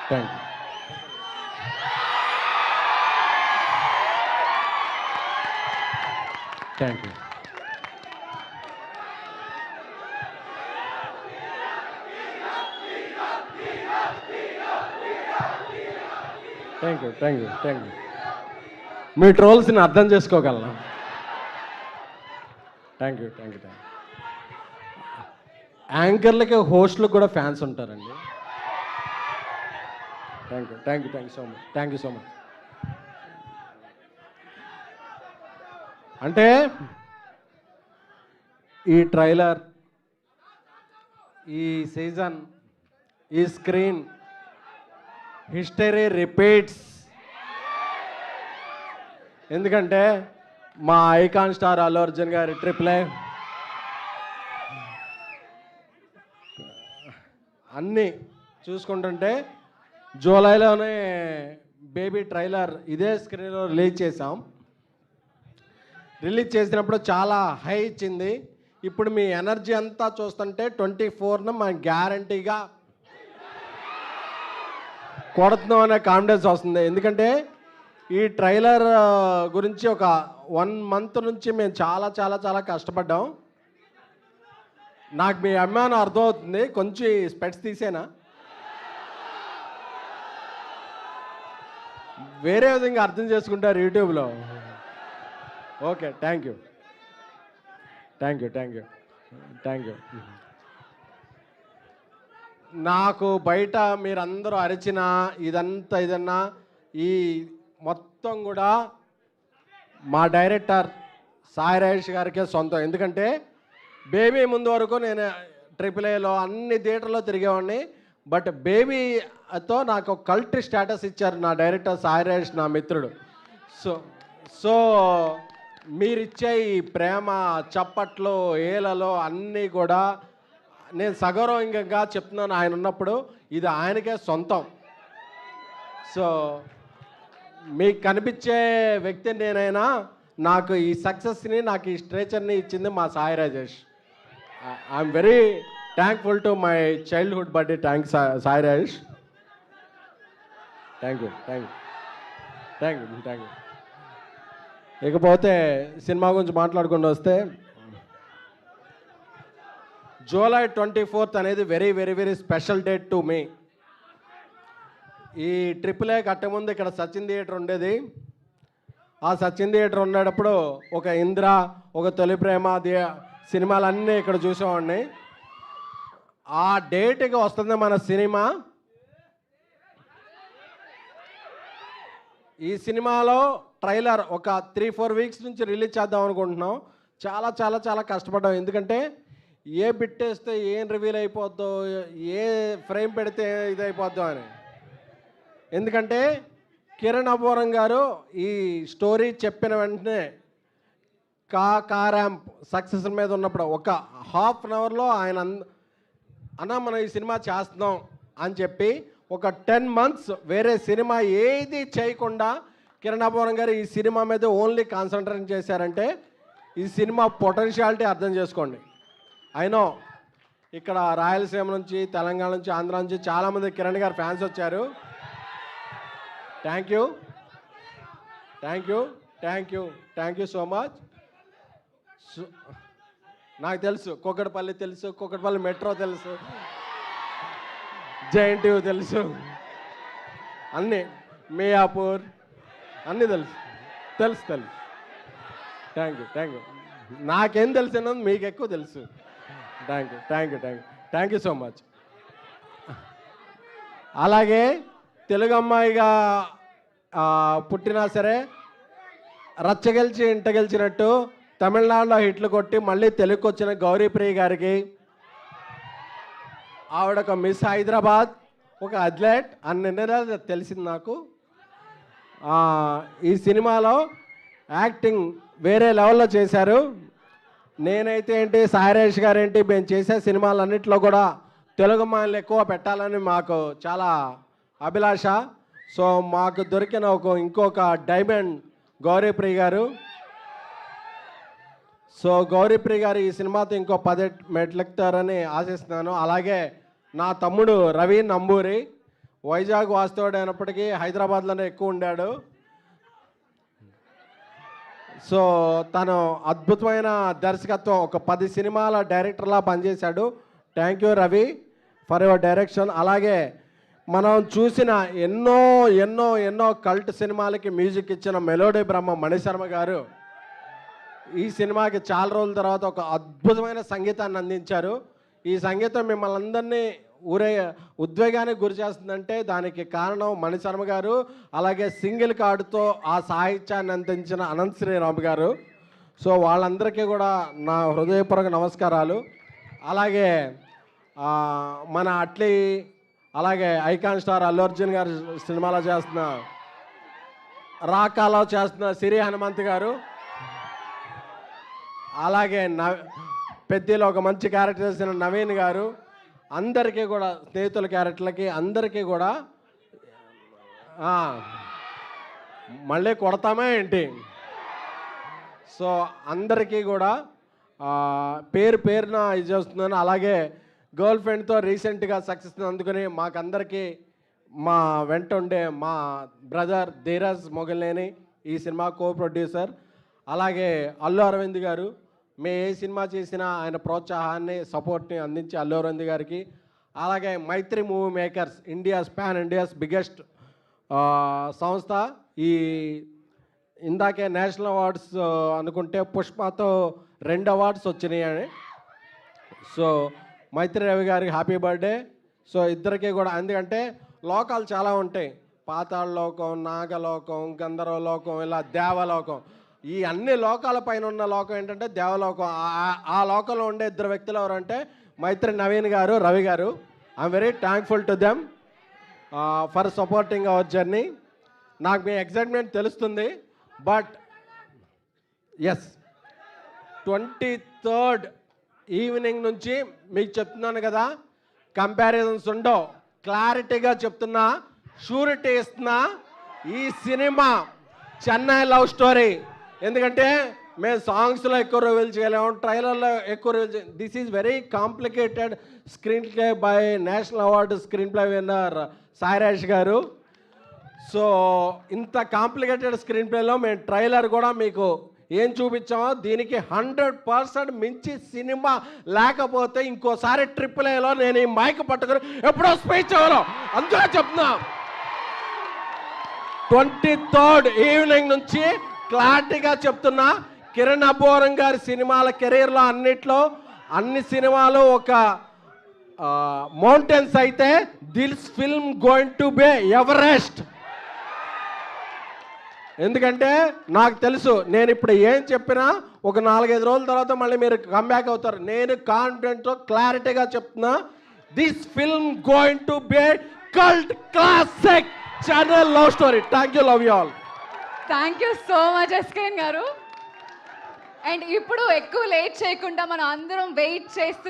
Thank you. Thank you. Thank you. Thank you. Thank you. మీ ట్రోల్స్ని అర్థం చేసుకోగలను. Thank you. Thank you. Thank you. యాంకర్లకి హోస్ట్లకు కూడా ఫ్యాన్స్ ఉంటారండి. Thank you. Thank you. Thank you so much. Thank you so much. అంటే ఈ ట్రైలర్, ఈ సీజన్, ఈ స్క్రీన్, హిస్టరీ రిపీట్స్. ఎందుకంటే మా ఐకాన్ స్టార్ అల్లు అర్జున్ గారి ట్రిపుల్ ఏ అన్నీ చూసుకుంటుంటే జూలైలోనే బేబీ ట్రైలర్ ఇదే స్క్రీన్లో రిలీజ్ చేసాం. రిలీజ్ చేసినప్పుడు చాలా హై ఇచ్చింది. ఇప్పుడు మీ ఎనర్జీ అంతా చూస్తుంటే 24న మన గ్యారంటీగా కొడుతున్నాం అనే కాన్ఫిడెన్స్ వస్తుంది. ఎందుకంటే ఈ ట్రైలర్ గురించి ఒక 1 మంత్ నుంచి మేము చాలా చాలా చాలా కష్టపడ్డాం. నాకు మీ అభిమానం అర్థమవుతుంది. కొంచెం స్పెట్స్ తీసేనా, వేరే విధంగా అర్థం చేసుకుంటారు యూట్యూబ్లో. Okay, thank you. Thank you. Thank you. Thank you. నాకు బయట మీరందరూ అరిచిన ఇదన్నా ఈ మొత్తం కూడా మా డైరెక్టర్ సాయి రాజేష్ గారికే సొంతం. ఎందుకంటే బేబీ ముందు వరకు నేను AAAలో అన్ని థియేటర్లో తిరిగేవాడిని. బట్ బేబీతో నాకు ఒక కల్ట్ స్టేటస్ ఇచ్చారు నా డైరెక్టర్ సాయి రాజేష్, నా మిత్రుడు. సో మీరిచ్చే ఈ ప్రేమ, చప్పట్లు, ఏలలో అన్నీ కూడా నేను సగౌరవంగా చెప్తున్నాను. ఆయన ఉన్నప్పుడు ఇది ఆయనకే సొంతం. సో మీకు కనిపించే వ్యక్తి నేనైనా నాకు ఈ సక్సెస్ని, నాకు ఈ స్ట్రేచర్ని ఇచ్చింది మా Sai Rajesh. I'm very thankful to my childhood birthday. Thanks Sai Rajesh. Thank you. Thank you. Thank you. Thank you. ఇకపోతే సినిమా గురించి మాట్లాడుకుంటూ వస్తే జూలై 24th అనేది very very very special date to me. ఈ AAA కట్టముందు ఇక్కడ సచిన్ థియేటర్ ఉండేది. ఆ సచిన్ థియేటర్ ఉండేటప్పుడు ఒక ఇంద్ర, ఒక తొలి ప్రేమ సినిమాలన్నీ ఇక్కడ చూసేవాడిని. ఆ డేట్కి వస్తుంది మన సినిమా. ఈ సినిమాలో ట్రైలర్ ఒక 3-4 వీక్స్ నుంచి రిలీజ్ చేద్దాం అనుకుంటున్నాం. చాలా చాలా చాలా కష్టపడ్డాం. ఎందుకంటే ఏ బిట్ వేస్తే ఏం రివీల్ అయిపోద్దో, ఏ ఫ్రేమ్ పెడితే ఇదైపోద్దో అని. ఎందుకంటే కిరణ్ అబ్బవరం గారు ఈ స్టోరీ చెప్పిన వెంటనే ర్యాంప్ సక్సెస్ మీద ఉన్నప్పుడు ఒక ½ అన్ అవర్లో ఆయన అన్న మనం ఈ సినిమా చేస్తున్నాం అని చెప్పి ఒక 10 months వేరే సినిమా ఏది చేయకుండా కిరణ్ అబ్బవరం గారు ఈ సినిమా మీద ఓన్లీ కాన్సన్ట్రేట్ చేశారంటే ఈ సినిమా పొటెన్షియాలిటీ అర్థం చేసుకోండి. అయినో ఇక్కడ రాయలసీమ నుంచి, తెలంగాణ నుంచి, ఆంధ్ర నుంచి చాలామంది కిరణ్ గారు ఫ్యాన్స్ వచ్చారు. Thank you. Thank you. Thank you. Thank you so much. నాకు తెలుసు, కూకట్పల్లి తెలుసు, కూకట్పల్లి మెట్రో తెలుసు, JNTU తెలుసు, అన్నీ మియాపూర్ అన్నీ తెలుసు. తెలుసు. Thank you. Thank you. నాకేం తెలిసినా మీకు ఎక్కువ తెలుసు. Thank you. Thank you. Thank you. Thank you so much. అలాగే తెలుగు అమ్మాయిగా పుట్టినా సరే రచ్చగెలిచి ఇంట గెలిచినట్టు తమిళనాడులో హిట్లు కొట్టి మళ్ళీ తెలుగుకి వచ్చిన గౌరీప్రియ గారికి, ఆవిడ ఒక మిస్ హైదరాబాద్, ఒక అథ్లెట్ అన్ని తెలిసింది నాకు. ఈ సినిమాలో యాక్టింగ్ వేరే లెవెల్లో చేశారు. నేనైతే ఏంటి, సాయి రాజేష్ గారు ఏంటి, మేము చేసే సినిమాలన్నింటిలో కూడా తెలుగు అమ్మాయిలు ఎక్కువ పెట్టాలని మాకు చాలా అభిలాష. సో మాకు దొరికిన ఇంకొక డైమండ్ గౌరీప్రియ గారు. సో గౌరీప్రియ గారు ఈ సినిమాతో ఇంకో 10 మెట్లెక్కుతారని ఆశిస్తున్నాను. అలాగే నా తమ్ముడు రవి నంబూరి వైజాగ్ వాస్తవుడు అయినప్పటికీ హైదరాబాద్లోనే ఎక్కువ ఉండాడు. సో తను అద్భుతమైన దర్శకత్వం, ఒక 10 సినిమాల డైరెక్టర్లా పనిచేశాడు. Thank you Ravi for your direction. అలాగే మనం చూసిన ఎన్నో ఎన్నో ఎన్నో కల్ట్ సినిమాలకి మ్యూజిక్ ఇచ్చిన మెలోడీ బ్రహ్మ మణిశర్మ గారు ఈ సినిమాకి చాలా రోజుల తర్వాత ఒక అద్భుతమైన సంగీతాన్ని అందించారు. ఈ సంగీతం మిమ్మల్ని అందరినీ ఉద్వేగానికి గురి చేస్తుందంటే దానికి కారణం మణిశర్మ గారు, అలాగే సింగిల్ కార్డుతో ఆ సాహిత్యాన్ని అందించిన అనంత్ శ్రీరామ్ గారు. సో వాళ్ళందరికీ కూడా నా హృదయపూర్వక నమస్కారాలు. అలాగే మన అట్లీ, అలాగే ఐకాన్ స్టార్ అల్లు అర్జున్ గారు సినిమాలో చేస్తున్న రాకాలో చేస్తున్న సిరి హనుమంత్ గారు, అలాగే పెద్దలో ఒక మంచి క్యారెక్టర్ చేసిన నవీన్ గారు, అందరికీ కూడా స్నేహితుల క్యారెక్టర్లకి అందరికీ కూడా మళ్ళీ కొడతామే ఏంటి. సో అందరికీ కూడా పేరు పేరున ఇది చేస్తున్నాను. అలాగే గర్ల్ ఫ్రెండ్తో రీసెంట్గా సక్సెస్ అందుకని మాకందరికీ మా వెంట ఉండే మా బ్రదర్ ధీరజ్ మొగల్నేని ఈ సినిమా కో ప్రొడ్యూసర్, అలాగే అల్లు అరవింద్ గారు, మేము ఏ సినిమా చేసినా ఆయన ప్రోత్సాహాన్ని సపోర్ట్ని అందించి అల్లు అరవింద్ గారికి, అలాగే మైత్రి మూవీ మేకర్స్ ఇండియాస్ బిగ్గెస్ట్ సంస్థ. ఈ ఇందాకే నేషనల్ అవార్డ్స్ అనుకుంటే పుష్పతో 2 అవార్డ్స్ వచ్చినాయి. సో మైత్రి రవి గారికి హ్యాపీ బర్త్డే. సో ఇద్దరికి కూడా, ఎందుకంటే లోకాలు చాలా ఉంటాయి, పాతాళ లోకం, నాగలోకం, గంధర్వలోకం, ఇలా దేవలోకం. ఈ అన్ని లోకాల పైన ఉన్న లోకం ఏంటంటే దేవలోకం. ఆ లోకంలో ఉండే 2 వ్యక్తులు ఎవరంటే మైత్రి నవీన్ గారు, రవి గారు. I'm very thankful to them for supporting hour journey. నాకు మీ ఎగ్జైట్మెంట్ తెలుస్తుంది, బట్ ఎస్ 23rd ఈవినింగ్ నుంచి మీకు చెప్తున్నాను కదా, కంపారిజన్స్ ఉండవు, క్లారిటీగా చెప్తున్నా, షూరిటీ ఇస్తున్నా. ఈ సినిమా చెన్నై లవ్ స్టోరీ. ఎందుకంటే మేము సాంగ్స్లో ఎక్కువ రివీల్ చేయలేము, ట్రైలర్లో ఎక్కువ reveal this is very complicated screen play by national award screen play winner Sairaj గారు. సో ఇంత కాంప్లికేటెడ్ స్క్రీన్ ప్లేలో మేము ట్రైలర్ కూడా మీకు ఏం చూపించామో దీనికి 100% మించి సినిమా లేకపోతే ఇంకోసారి AAAలో నేను ఈ మైక్ పట్టుకుని ఎప్పుడో స్పీచ్ అవ్వను. అందుకే చెప్తున్నా, 23rd ఈవినింగ్ నుంచి క్లారిటీగా చెప్తున్నా. కిరణ్ అబ్బోరం గారి సినిమాల కెరీర్లో అన్ని సినిమాలు ఒక మౌంటైన్స్ అయితే this film going to be Everest. ఎందుకంటే నాకు తెలుసు, నేను ఇప్పుడు ఏం చెప్పినా ఒక 4-5 రోజుల తర్వాత మళ్ళీ మీరు కమ్బ్యాక్ అవుతారు. నేను కాన్ఫిడెంట్తో క్లారిటీగా చెప్తున్నా, this film going to be cult classic channel love story. Thank you, love you all. Thank you so much SKN గారు. అండ్ ఇప్పుడు ఎక్కువ లేట్ చేయకుండా మనం అందరం వెయిట్ చేస్తున్నాం.